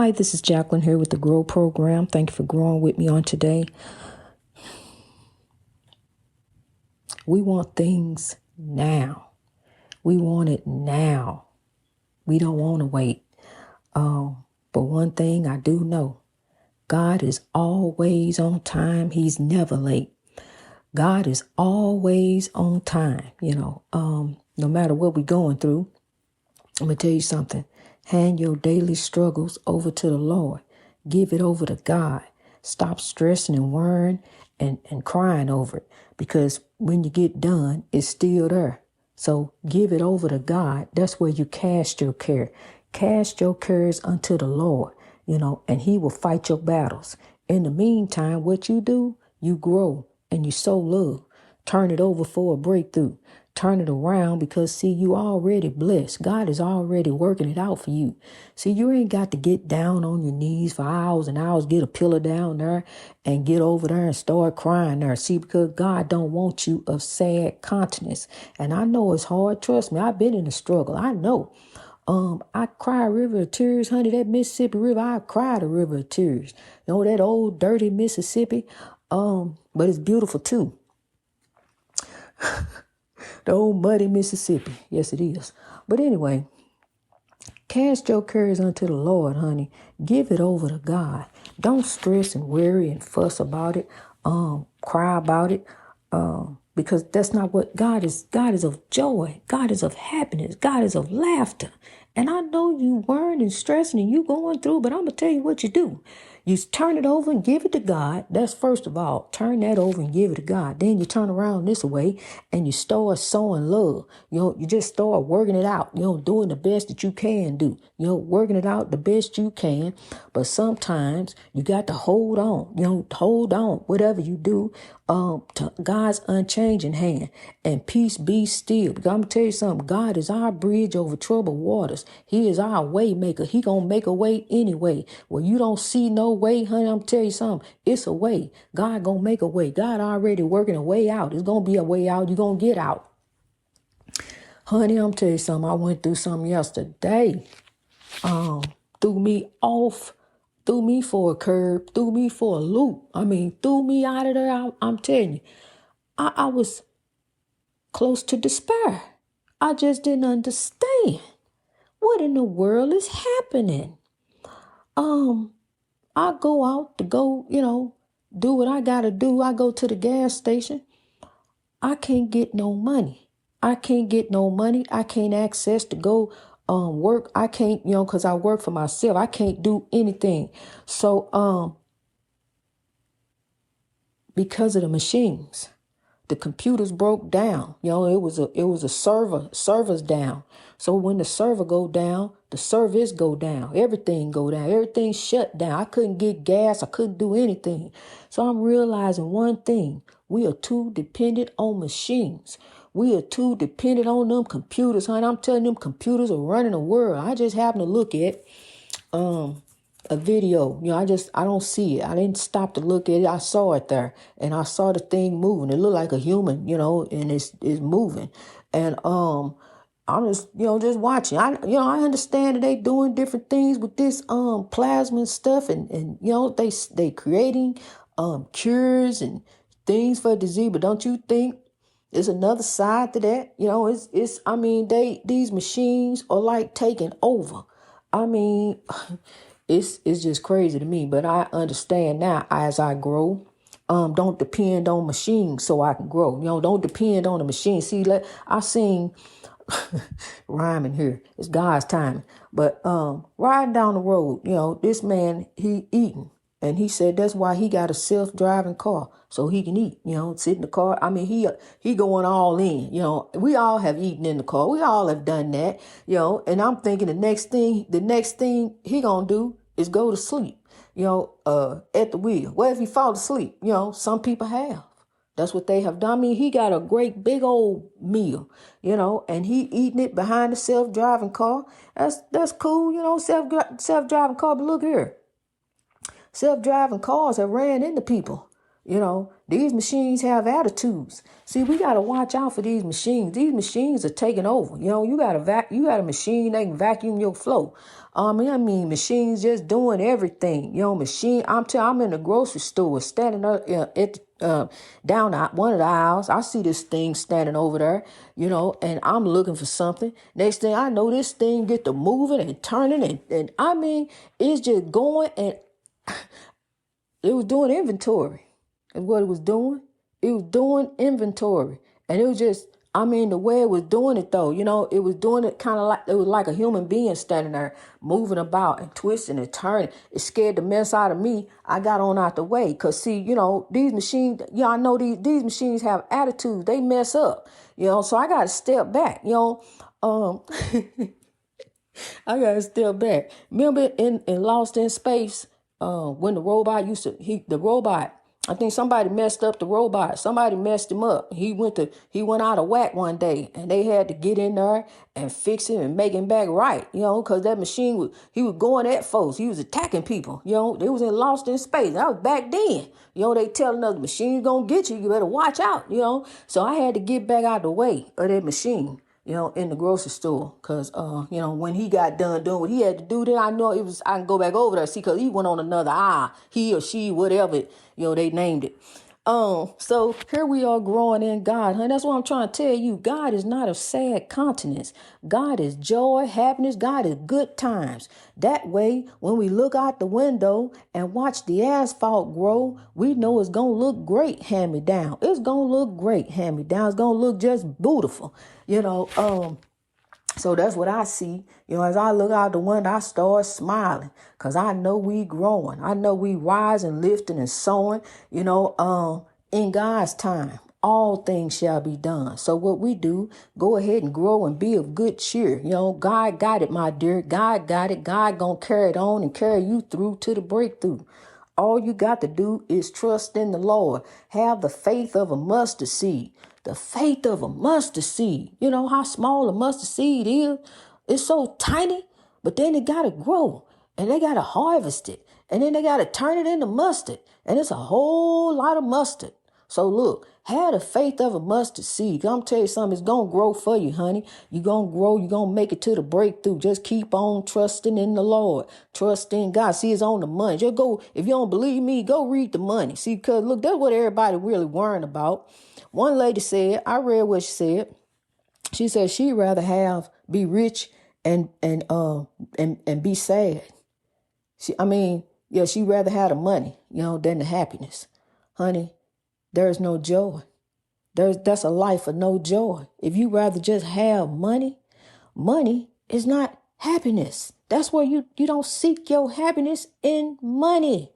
Hi, this is Jacqueline here with the Grow Program. Thank you for growing with me on today. We want things now. We want it now. We don't want to wait. But one thing I do know, God is always on time. He's never late. God is always on time. No matter what we're going through, I'm going to tell you something. Hand your daily struggles over to the Lord. Give it over to God. Stop stressing and worrying and crying over it. Because when you get done, it's still there. So give it over to God. That's where you cast your care. Cast your cares unto the Lord, and he will fight your battles. In the meantime, what you do, you grow and you sow love. Turn it over for a breakthrough. Turn it around because, see, you already blessed. God is already working it out for you. See, you ain't got to get down on your knees for hours and hours, get a pillow down there and get over there and start crying there. See, because God don't want you of sad countenance. And I know it's hard. Trust me, I've been in the struggle. I know. I cry a river of tears, honey. That Mississippi River, I cried a river of tears. That old dirty Mississippi. But it's beautiful too. The old muddy Mississippi. Yes, it is. But anyway, cast your cares unto the Lord, honey. Give it over to God. Don't stress and worry and fuss about it. Cry about it. Because that's not what God is. God is of joy. God is of happiness. God is of laughter. And I know you worrying and stressing and you going through, but I'm going to tell you what you do. You turn it over and give it to God. That's first of all. Turn that over and give it to God. Then you turn around this way and you start sowing love. You just start working it out. Doing the best that you can do. Working it out the best you can. But sometimes you got to hold on. Hold on. Whatever you do, to God's unchanging hand. And peace be still. Because I'm going to tell you something. God is our bridge over troubled waters. He is our way maker. He going to make a way anyway. Well, you don't see no way, honey, I'm tell you something. It's a way. God gonna make a way. God already working a way out. It's gonna be a way out. You're gonna get out. Honey, I'm tell you something. I went through something yesterday. Threw me off, threw me for a curb, threw me for a loop. Threw me out of there. I'm telling you, I was close to despair. I just didn't understand. What in the world is happening? I go out to go, do what I got to do. I go to the gas station. I can't get no money. I can't access to go work. I can't, because I work for myself. I can't do anything. So because of the machines, the computers broke down. It was a server's down. So when the server go down, the service go down. Everything go down. Everything shut down. I couldn't get gas. I couldn't do anything. So I'm realizing one thing. We are too dependent on machines. We are too dependent on them computers, honey. I'm telling them computers are running the world. I just happen to look at a video. I don't see it. I didn't stop to look at it. I saw it there and I saw the thing moving. It looked like a human, and it's moving. And I'm just watching. I understand that they doing different things with this plasma and stuff, and they creating cures and things for disease. But don't you think there's another side to that? These machines are like taking over. It's just crazy to me, but I understand now as I grow. Don't depend on machines so I can grow. Don't depend on the machine. See, I seen rhyming here. It's God's timing. But riding down the road, this man, he eating. And he said that's why he got a self-driving car, so he can eat, sit in the car. He going all in, we all have eaten in the car. We all have done that, and I'm thinking the next thing he gonna do is go to sleep, at the wheel. Well, if he fall asleep, some people have. That's what they have done. He got a great big old meal, and he eating it behind the self-driving car. That's cool, self-driving car. But look here. Self-driving cars have ran into people. These machines have attitudes. See, we got to watch out for these machines. These machines are taking over. You got a machine that can vacuum your floor. I mean, machines just doing everything. I'm in the grocery store standing up down one of the aisles. I see this thing standing over there, and I'm looking for something. Next thing I know, this thing get to moving and turning, and I mean, it's just going, and it was doing inventory. Is what it was doing. It was doing inventory. And it was just, the way it was doing it though, it was doing it kind of like, it was like a human being standing there moving about and twisting and turning. It scared the mess out of me. I got on out the way. Cause see, these machines, I know these machines have attitudes. They mess up, so I got to step back, I got to step back. Remember in Lost in Space, when the robot I think somebody messed up the robot. Somebody messed him up. He went out of whack one day, and they had to get in there and fix him and make him back right, because that machine he was going at folks. He was attacking people, They was in Lost in Space. That was back then. They telling us the machine's gonna get you. You better watch out, So I had to get back out the way of that machine, in the grocery store. Because, when he got done doing what he had to do, then I know I can go back over there, see, because he went on another aisle, he or she, whatever, they named it. So here we are growing in God, honey. That's what I'm trying to tell you. God is not a sad countenance. God is joy, happiness. God is good times. That way, when we look out the window and watch the asphalt grow, we know it's going to look great hand-me-down. It's going to look great hand-me-down. It's going to look just beautiful, So that's what I see. As I look out the window, I start smiling because I know we growing. I know we rising, lifting, and sowing, in God's time. All things shall be done. So what we do, go ahead and grow and be of good cheer. God got it, my dear. God got it. God gonna carry it on and carry you through to the breakthrough. All you got to do is trust in the Lord. Have the faith of a mustard seed. The faith of a mustard seed. You know how small a mustard seed is? It's so tiny, but then it got to grow and they got to harvest it. And then they got to turn it into mustard. And it's a whole lot of mustard. So look, have the faith of a mustard seed. I'm tell you something, it's going to grow for you, honey. You're going to grow. You're going to make it to the breakthrough. Just keep on trusting in the Lord. Trust in God. See, it's on the money. Just go, if you don't believe me, go read the money. See, because look, that's what everybody really worrying about. One lady said, I read what she said. She said she'd rather be rich and be sad. She'd rather have the money, than the happiness. Honey, there's no joy. That's a life of no joy. If you rather just have money is not happiness. That's where you don't seek your happiness in money.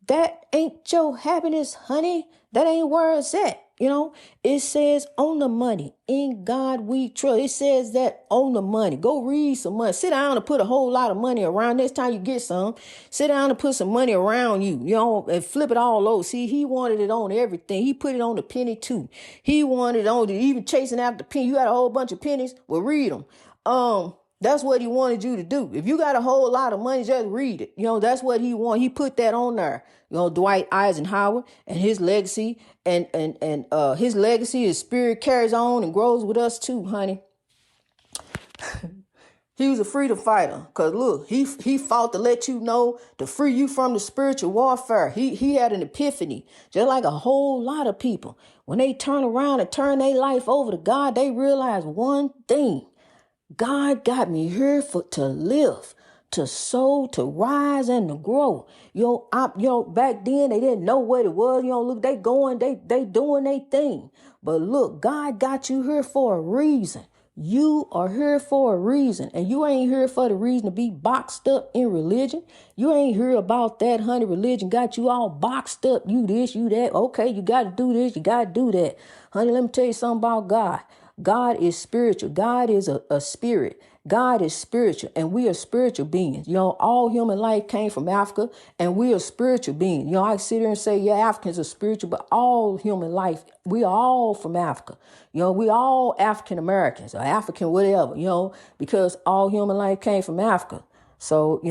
That ain't your happiness, honey. That ain't where it's at. It says on the money. In God we trust. It says that on the money. Go read some money. Sit down and put a whole lot of money around. Next time you get some, sit down and put some money around you, and flip it all over. See, he wanted it on everything. He put it on the penny too. He wanted it on even chasing after the penny. You got a whole bunch of pennies. Well, read them. That's what he wanted you to do. If you got a whole lot of money, just read it. That's what he wanted. He put that on there. Dwight Eisenhower and his legacy and his legacy, his spirit carries on and grows with us too, honey. He was a freedom fighter. Cause look, he fought to let you know, to free you from the spiritual warfare. He had an epiphany, just like a whole lot of people. When they turn around and turn their life over to God, they realize one thing. God got me here to live, to sow, to rise, and to grow. Back then they didn't know what it was. Look, they doing their thing. But look, God got you here for a reason. You are here for a reason, and you ain't here for the reason to be boxed up in religion. You ain't here about that, honey. Religion got you all boxed up. You this, you that. Okay, you got to do this, you got to do that. Honey, let me tell you something about God. God is spiritual. God is a spirit. God is spiritual, and we are spiritual beings. All human life came from Africa, and we are spiritual beings. I sit here and say, yeah, Africans are spiritual, but all human life, we are all from Africa. We all African Americans or African whatever, because all human life came from Africa. So,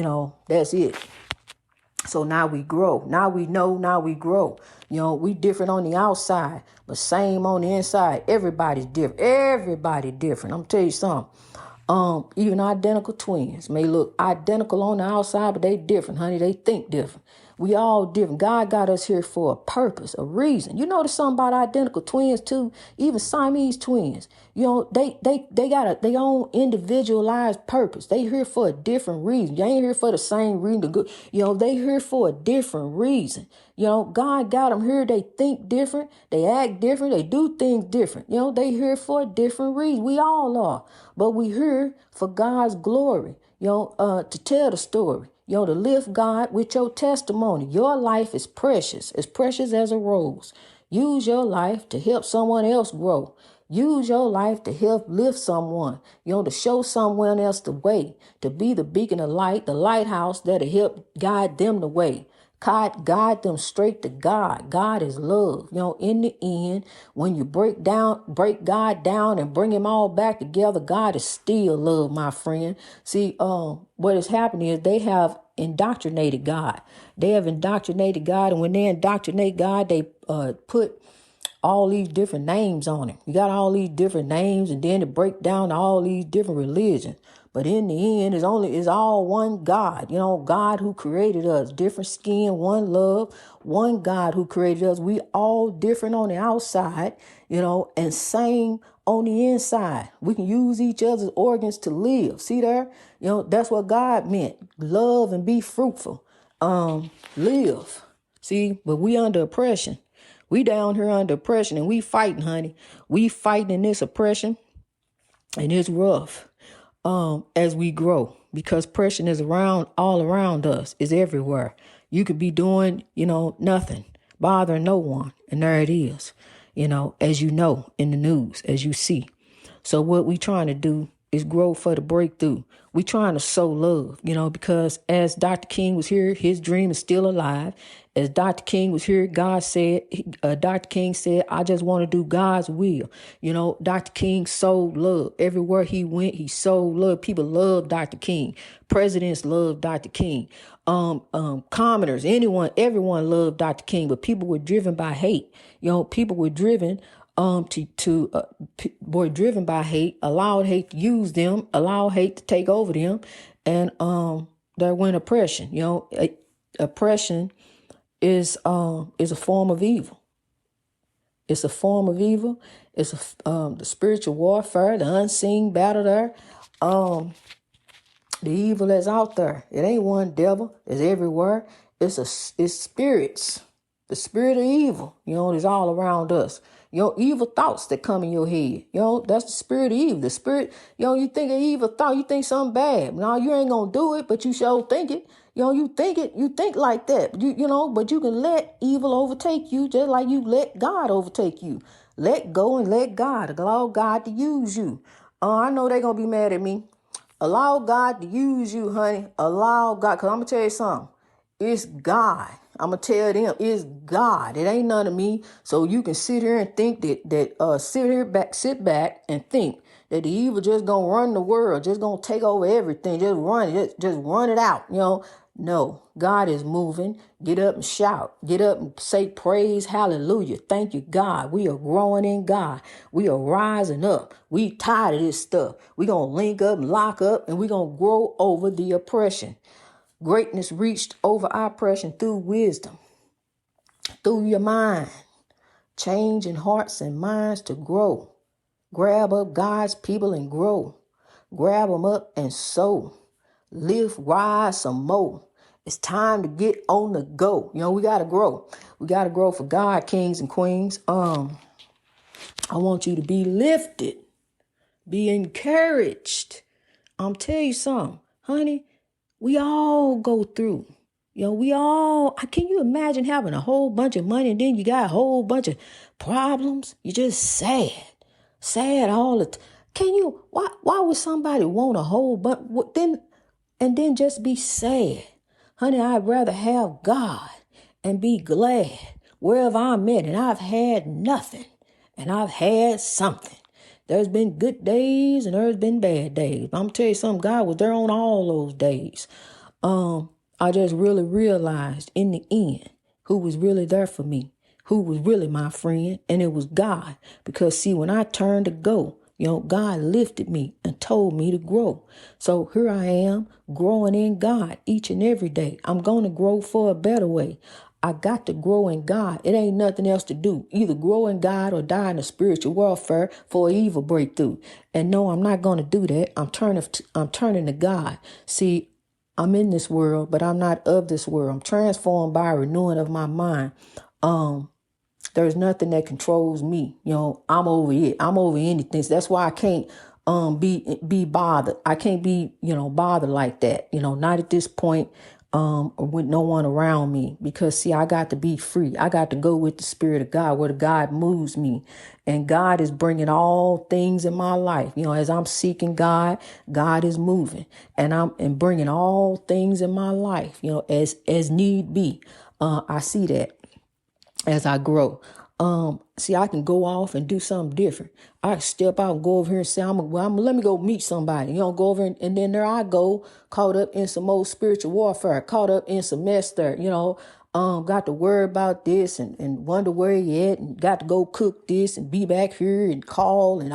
that's it. So now we grow. Now we know, now we grow. We different on the outside, but same on the inside. Everybody's different. Everybody different. I'm tell you something. Even identical twins may look identical on the outside, but they different, honey. They think different. We all different. God got us here for a purpose, a reason. You notice something about identical twins too? Even Siamese twins. They got their own individualized purpose. They here for a different reason. You ain't here for the same reason. They here for a different reason. God got them here. They think different. They act different. They do things different. They here for a different reason. We all are. But we here for God's glory, to tell the story, to lift God with your testimony. Your life is precious as a rose. Use your life to help someone else grow. Use your life to help lift someone, to show someone else the way, to be the beacon of light, the lighthouse that'll help guide them the way. Guide them straight to God. God is love. In the end, when you break God down and bring him all back together, God is still love, my friend. See, what is happening is they have indoctrinated God. They have indoctrinated God, and when they indoctrinate God, they put all these different names on him. You got all these different names, and then it break down to all these different religions. But in the end, it's all one God. God who created us. Different skin, one love, one God who created us. We all different on the outside, and same on the inside. We can use each other's organs to live. See there? That's what God meant. Love and be fruitful. Live. See, but we under oppression. We down here under oppression, and we fighting, honey. We fighting in this oppression, and it's rough. As we grow, because oppression is all around us, is everywhere. You could be doing, nothing, bothering no one, and there it is, as in the news, as you see. So what we trying to do is grow for the breakthrough. We trying to sow love, because as Dr. King was here, his dream is still alive. As Dr. King was here, Dr. King said, I just want to do God's will. Dr. King sowed love. Everywhere he went, he sowed love. People love Dr. King. Presidents love Dr. King. Commoners, everyone loved Dr. King, but people were driven by hate. People were driven were driven by hate, allowed hate to use them, allowed hate to take over them, and there went oppression. Oppression is a form of evil. It's a form of evil. It's the spiritual warfare, the unseen battle there. The evil that's out there. It ain't one devil. It's everywhere. It's spirits. The spirit of evil, is all around us. Evil thoughts that come in your head. That's the spirit of evil. The spirit, you think an evil thought, you think something bad. No, you ain't gonna do it, but you sure think it. You think like that. But you can let evil overtake you just like you let God overtake you. Let go and let God. Allow God to use you. I know they're gonna be mad at me. Allow God to use you, honey. Allow God, because I'm gonna tell you something. It's God. I'm going to tell them it's God. It ain't none of me. So you can sit here and think sit back and think that the evil just going to run the world, just going to take over everything. Just run it. Just run it out. No, God is moving. Get up and shout. Get up and say praise. Hallelujah. Thank you, God. We are growing in God. We are rising up. We tired of this stuff. We going to link up, lock up, and we going to grow over the oppression. Greatness reached over oppression through wisdom, through your mind, changing hearts and minds to grow. Grab up God's people and grow. Grab them up and sow. Live, rise some more. It's time to get on the go. We got to grow. We got to grow for God, kings and queens. I want you to be lifted, be encouraged. I'm telling you something, honey. We all go through. Can you imagine having a whole bunch of money and then you got a whole bunch of problems? You're just sad. Sad all the time. Why would somebody want a whole bunch and then just be sad? Honey, I'd rather have God and be glad wherever I'm at. And I've had nothing and I've had something. There's been good days and there's been bad days. I'm tell you something, God was there on all those days. I just really realized in the end who was really there for me, who was really my friend, and it was God. Because see, when I turned to go, God lifted me and told me to grow. So here I am growing in God each and every day. I'm going to grow for a better way. I got to grow in God. It ain't nothing else to do. Either grow in God or die in the spiritual warfare for an evil breakthrough. And no, I'm not going to do that. I'm turning to God. See, I'm in this world, but I'm not of this world. I'm transformed by a renewing of my mind. There's nothing that controls me. I'm over it. I'm over anything. So that's why I can't be bothered. I can't be, bothered like that. Not at this point, or with no one around me. Because see, I got to be free. I got to go with the Spirit of God, where the God moves me. And God is bringing all things in my life. As I'm seeking God, God is moving. And I'm bringing all things in my life, as need be. I see that as I grow. See, I can go off and do something different. I can step out and go over here and say, let me go meet somebody. Go over and then there I go, caught up in some old spiritual warfare, caught up in some mess there, got to worry about this and wonder where he at, and got to go cook this and be back here and call and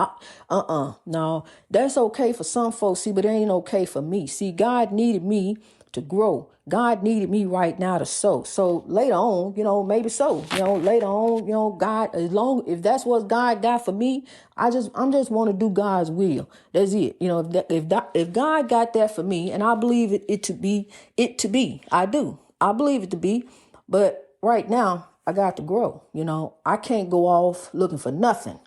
no, that's okay for some folks, see, but it ain't okay for me. See, God needed me to grow. God needed me right now to sow. So later on, maybe so. Later on, God, if that's what God got for me, I'm just want to do God's will. That's it. If God got that for me, and I believe it to be, I do. I believe it to be. But right now, I got to grow. I can't go off looking for nothing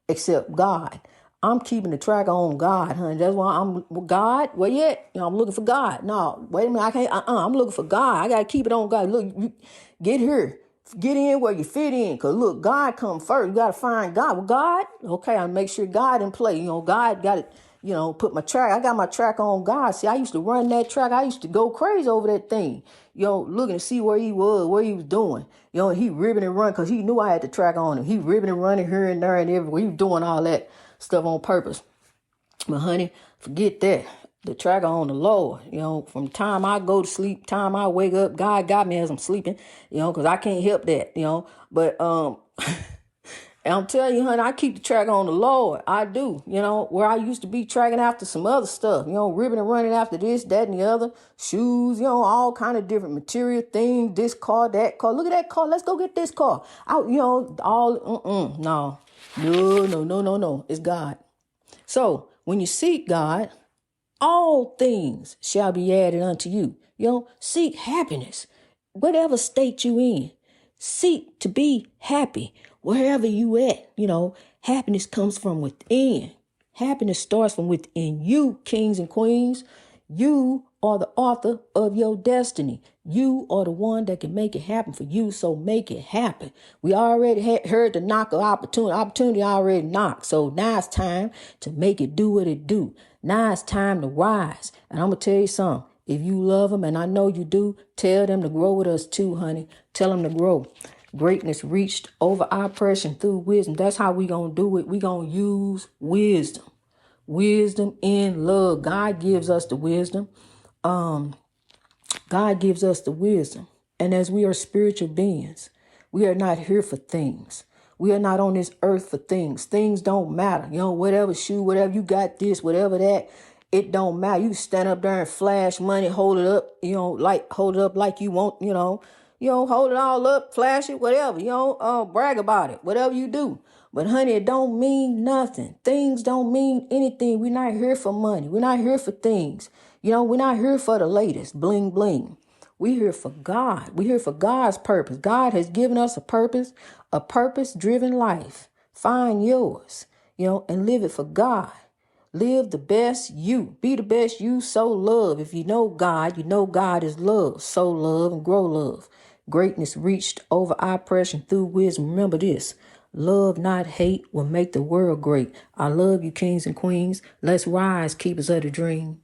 except God. I'm keeping the track on God, honey. That's why I'm God. Where you at? I'm looking for God. No, wait a minute. I can't. I'm looking for God. I gotta keep it on God. Look, you get here. Get in where you fit in. Cause look, God come first. You gotta find God. Well, God. Okay, I make sure God in play. God got it. Put my track. I got my track on God. See, I used to run that track. I used to go crazy over that thing. Looking to see where he was, what he was doing. He ribbing and run because he knew I had the track on him. He ribbing and running here and there and everywhere. He was doing all that stuff on purpose. But honey, forget that. The tracker on the Lord. From time I go to sleep, time I wake up, God got me as I'm sleeping, because I can't help that, But and I'm telling you, honey, I keep the track on the Lord. I do, where I used to be tracking after some other stuff, ribbing and running after this, that, and the other, shoes, all kind of different material things, this car, that car. Look at that car. Let's go get this car. No. It's God. So when you seek God, all things shall be added unto you. Seek happiness, whatever state you in. Seek to be happy wherever you at. Happiness comes from within. Happiness starts from within you, kings and queens. You are the author of your destiny. You are the one that can make it happen for you, so make it happen. We already heard the knock of opportunity. Opportunity already knocked, so now it's time to make it do what it do. Now it's time to rise. And I'm going to tell you something. If you love them, and I know you do, tell them to grow with us too, honey. Tell them to grow. Greatness reached over oppression through wisdom. That's how we going to do it. We going to use wisdom. Wisdom in love. God gives us the wisdom. God gives us the wisdom. And as we are spiritual beings, we are not here for things. We are not on this earth for things. Things don't matter. Whatever shoe, whatever you got this, whatever that, it don't matter. You stand up there and flash money, hold it up, hold it up like you want, hold it all up, flash it, whatever, brag about it, whatever you do. But honey, it don't mean nothing. Things don't mean anything. We're not here for money. We're not here for things. We're not here for the latest bling bling. We're here for God. We're here for God's purpose. God has given us a purpose-driven life. Find yours, and live it for God. Live the best you. Be the best you. Sow love. If you know God is love. Sow love and grow love. Greatness reached over oppression through wisdom. Remember this. Love, not hate, will make the world great. I love you, kings and queens. Let's rise, keepers of the dream.